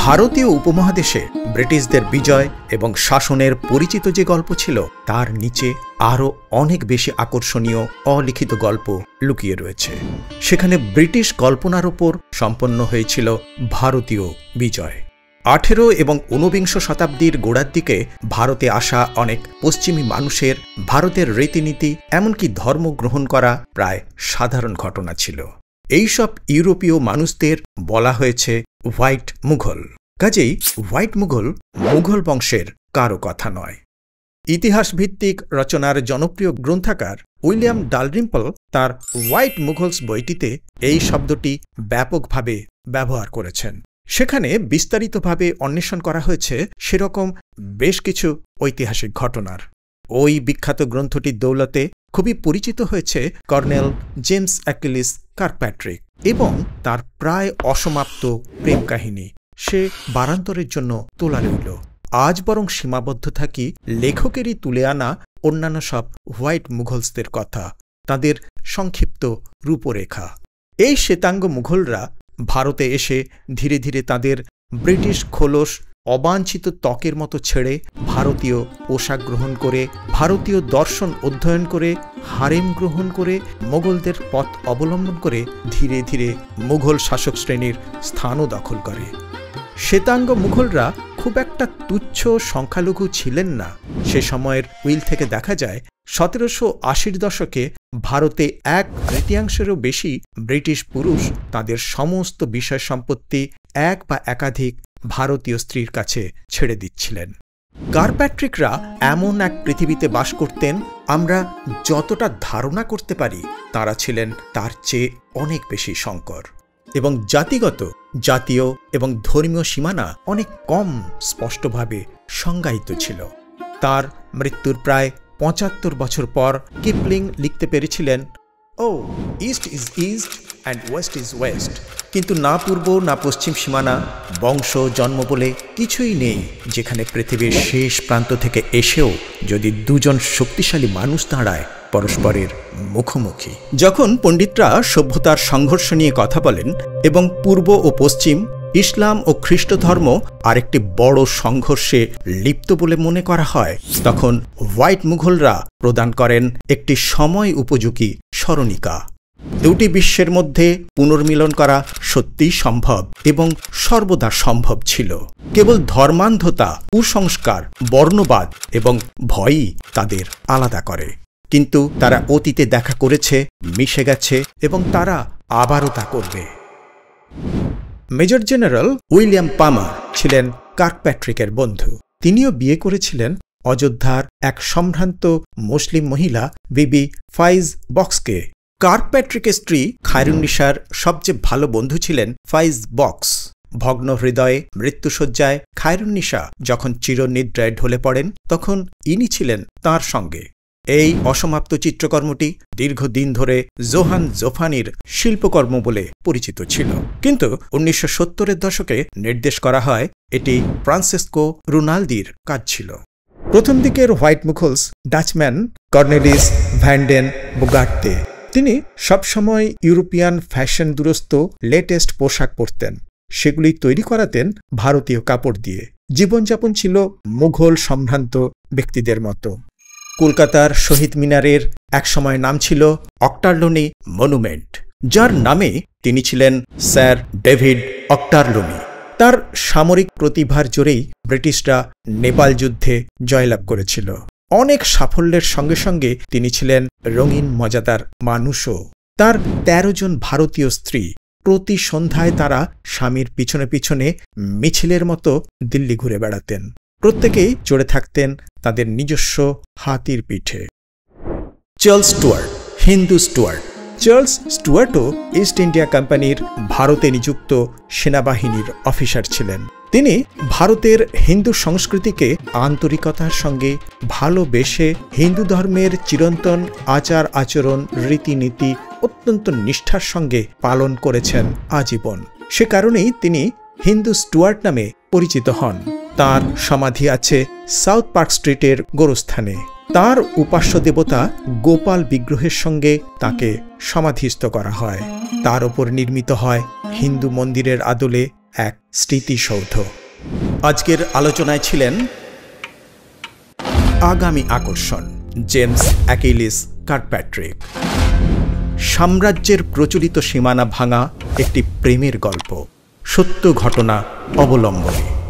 ভারতীয় উপমহাদেশে ব্রিটিশদের বিজয় এবং শাসনের পরিচিত যে গল্প ছিল তার নিচে আরও অনেক বেশি আকর্ষণীয় অলিখিত গল্প লুকিয়ে রয়েছে। সেখানে ব্রিটিশ কল্পনার উপর সম্পন্ন হয়েছিল ভারতীয় বিজয়। 18 এবং 19 শতাব্দীর গোড়ার দিকে ভারতে আসা অনেক পশ্চিমী মানুষের ভারতের রীতিনীতি এমনকি ধর্ম গ্রহণ করা প্রায় সাধারণ ঘটনা ছিল। এইসব ইউরোপীয় মানুষদের বলা হয়েছে হোয়াইট মুঘল। কাজেই হোয়াইট মুঘল মুঘল বংশের কারো কথা নয়। ইতিহাসভিত্তিক রচনার জনপ্রিয় গ্রন্থাকার উইলিয়াম ডালরিম্পল তার হোয়াইট মুঘলস বইটিতে এই শব্দটি ব্যাপকভাবে ব্যবহার করেছেন। সেখানে বিস্তারিতভাবে অন্বেষণ করা হয়েছে সেরকম বেশ কিছু ঐতিহাসিক ঘটনার। ওই বিখ্যাত গ্রন্থটির দৌলতে খুবই পরিচিত হয়েছে কর্নেল জেমস অ্যাকিলিস কার্কপ্যাট্রিক এবং তার প্রায় অসমাপ্ত প্রেম কাহিনী সে বারান্তরের জন্য তোলা রইল। আজ বরং সীমাবদ্ধ থাকি লেখকেরই তুলে আনা অন্যান্য সব হোয়াইট মুঘলসদের কথা, তাদের সংক্ষিপ্ত রূপরেখা। এই শ্বেতাঙ্গ মুঘলরা ভারতে এসে ধীরে ধীরে তাদের ব্রিটিশ খোলস অবাঞ্ছিত ত্বকের মতো ছেড়ে ভারতীয় পোশাক গ্রহণ করে, ভারতীয় দর্শন অধ্যয়ন করে, হারেম গ্রহণ করে, মোগলদের পথ অবলম্বন করে ধীরে ধীরে মুঘল শাসক শ্রেণীর স্থানও দখল করে। শ্বেতাঙ্গ মুঘলরা খুব একটা তুচ্ছ সংখ্যালঘু ছিলেন না। সে সময়ের উইল থেকে দেখা যায় 1780-র দশকে ভারতে 1/3-এরও বেশি ব্রিটিশ পুরুষ তাদের সমস্ত বিষয় সম্পত্তি এক বা একাধিক ভারতীয় স্ত্রীর কাছে ছেড়ে দিচ্ছিলেন। কার্কপ্যাট্রিকরা এমন এক পৃথিবীতে বাস করতেন আমরা যতটা ধারণা করতে পারি তারা ছিলেন তার চেয়ে অনেক বেশি সংকর, এবং জাতিগত, জাতীয় এবং ধর্মীয় সীমানা অনেক কম স্পষ্টভাবে সংজ্ঞায়িত ছিল। তার মৃত্যুর প্রায় 75 বছর পর কিপলিং লিখতে পেরেছিলেন, oh East is East and West is West, কিন্তু না পূর্ব না পশ্চিম সীমানা, বংশ, জন্ম বলে কিছুই নেই যেখানে পৃথিবীর শেষ প্রান্ত থেকে এসেও যদি দুজন শক্তিশালী মানুষ দাঁড়ায় পরস্পরের মুখোমুখি। যখন পণ্ডিতরা সভ্যতার সংঘর্ষ নিয়ে কথা বলেন এবং পূর্ব ও পশ্চিম, ইসলাম ও খ্রিস্ট ধর্ম আরেকটি বড় সংঘর্ষে লিপ্ত বলে মনে করা হয়, তখন হোয়াইট মুঘলরা প্রদান করেন একটি সময় উপযোগী স্মরণিকা। দুটি বিশ্বের মধ্যে পুনর্মিলন করা সত্যিই সম্ভব এবং সর্বদা সম্ভব ছিল। কেবল ধর্মান্ধতা, কুসংস্কার, বর্ণবাদ এবং ভয়ই তাদের আলাদা করে। কিন্তু তারা অতীতে দেখা করেছে, মিশে গেছে এবং তারা আবারও তা করবে। মেজর জেনারেল উইলিয়াম পামার ছিলেন কার্কপ্যাট্রিকের বন্ধু। তিনিও বিয়ে করেছিলেন অযোধ্যার এক সম্ভ্রান্ত মুসলিম মহিলা বিবি ফাইজ বক্সকে। কার্কপ্যাট্রিকের স্ত্রী খায়রুন্নিসার সবচেয়ে ভালো বন্ধু ছিলেন ফাইজ বক্স। ভগ্ন হৃদয়ে মৃত্যুশয্যায় খায়রুন্নিসা যখন চিরনিদ্রায় ঢলে পড়েন তখন ইনি ছিলেন তাঁর সঙ্গে। এই অসমাপ্ত চিত্রকর্মটি দীর্ঘদিন ধরে জোহান জোফানির শিল্পকর্ম বলে পরিচিত ছিল, কিন্তু 1970-এর দশকে নির্দেশ করা হয় এটি ফ্রান্সিসকো রুনালদির কাজ ছিল। প্রথম দিকের হোয়াইট মুঘলস ডাচম্যান কর্নেলিস ভ্যান্ডেন বুগার্তে। তিনি সবসময় ইউরোপিয়ান ফ্যাশন দুরস্ত লেটেস্ট পোশাক পরতেন, সেগুলি তৈরি করাতেন ভারতীয় কাপড় দিয়ে। জীবনযাপন ছিল মুঘল সম্ভ্রান্ত ব্যক্তিদের মতো। কলকাতার শহীদ মিনারের একসময় নাম ছিল অক্টারলোনি মনুমেন্ট, যার নামে তিনি ছিলেন স্যার ডেভিড অক্টারলোনি। তার সামরিক প্রতিভার জোরেই ব্রিটিশরা নেপাল যুদ্ধে জয়লাভ করেছিল। অনেক সাফল্যের সঙ্গে সঙ্গে তিনি ছিলেন রঙিন মজাদার মানুষও। তার 13 জন ভারতীয় স্ত্রী। প্রতি সন্ধ্যায় তারা স্বামীর পিছনে পিছনে মিছিলের মতো দিল্লি ঘুরে বেড়াতেন। প্রত্যেকেই চড়ে থাকতেন তাদের নিজস্ব হাতির পিঠে। Charles Stuart, Hindu Stuart. Charles স্টুয়ার্টও ইস্ট ইন্ডিয়া কোম্পানির ভারতে নিযুক্ত সেনাবাহিনীর অফিসার ছিলেন। তিনি ভারতের হিন্দু সংস্কৃতিকে আন্তরিকতার সঙ্গে ভালোবেসে হিন্দু ধর্মের চিরন্তন আচার আচরণ, রীতিনীতি অত্যন্ত নিষ্ঠার সঙ্গে পালন করেছেন আজীবন। সে কারণেই তিনি হিন্দু স্টুয়ার্ট নামে পরিচিত হন। তার সমাধি আছে সাউথ পার্ক স্ট্রিটের গোরস্থানে। তার উপাস্য দেবতা গোপাল বিগ্রহের সঙ্গে তাকে সমাধিস্থ করা হয়। তার ওপর নির্মিত হয় হিন্দু মন্দিরের আদলে এক স্মৃতিসৌধ। আজকের আলোচনায় ছিলেন আগামী আকর্ষণ জেমস অ্যাকিলিস কার্কপ্যাট্রিক। সাম্রাজ্যের প্রচলিত সীমানা ভাঙা একটি প্রেমের গল্প, সত্য ঘটনা অবলম্বনে।